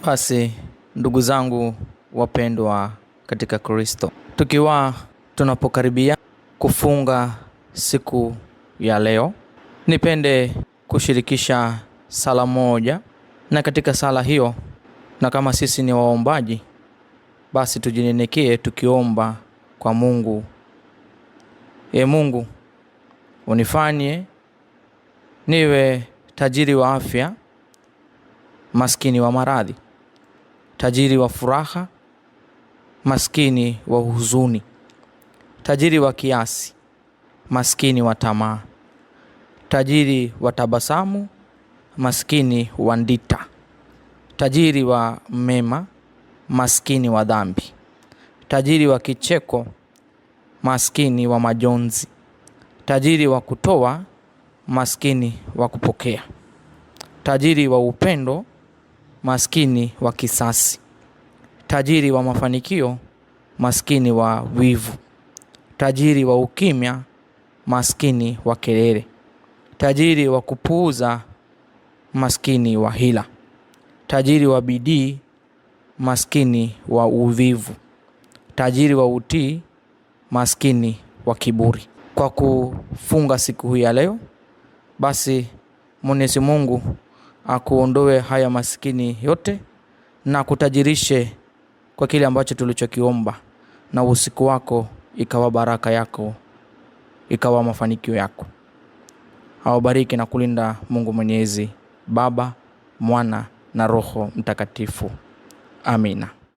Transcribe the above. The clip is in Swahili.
Basi ndugu zangu wapendwa katika Kristo, tukiwa tunapokaribia kufunga siku ya leo, nipende kushirikisha sala moja, na katika sala hiyo, na kama sisi ni waombaji, basi tujinyenyekee tukiomba kwa Mungu. Mungu, unifanye niwe tajiri wa afya, maskini wa maradhi, tajiri wa furaha, maskini wa huzuni, tajiri wa kiasi, maskini wa tamaa, tajiri wa tabasamu, maskini wa ndita, tajiri wa mema, maskini wa dhambi, tajiri wa kicheko, maskini wa majonzi, tajiri wa kutoa, maskini wa kupokea, tajiri wa upendo, maskini wa kisasi, tajiri wa mafanikio, maskini wa wivu, tajiri wa ukimya, maskini wa kelele, tajiri wa kupuuza, maskini wa hila, tajiri wa bidii, maskini wa uvivu, tajiri wa utii, maskini wa kiburi. Kwa kufunga siku hii ya leo, basi Mwenyezi Mungu akuondoe haya maskini yote na kutajirishe kwa kile ambacho tulichokiomba, na usiku wako ikawa baraka yako, ikawa mafanikio yako. Awabariki na kulinda Mungu Mwenyezi, Baba, Mwana na Roho Mtakatifu. Amina.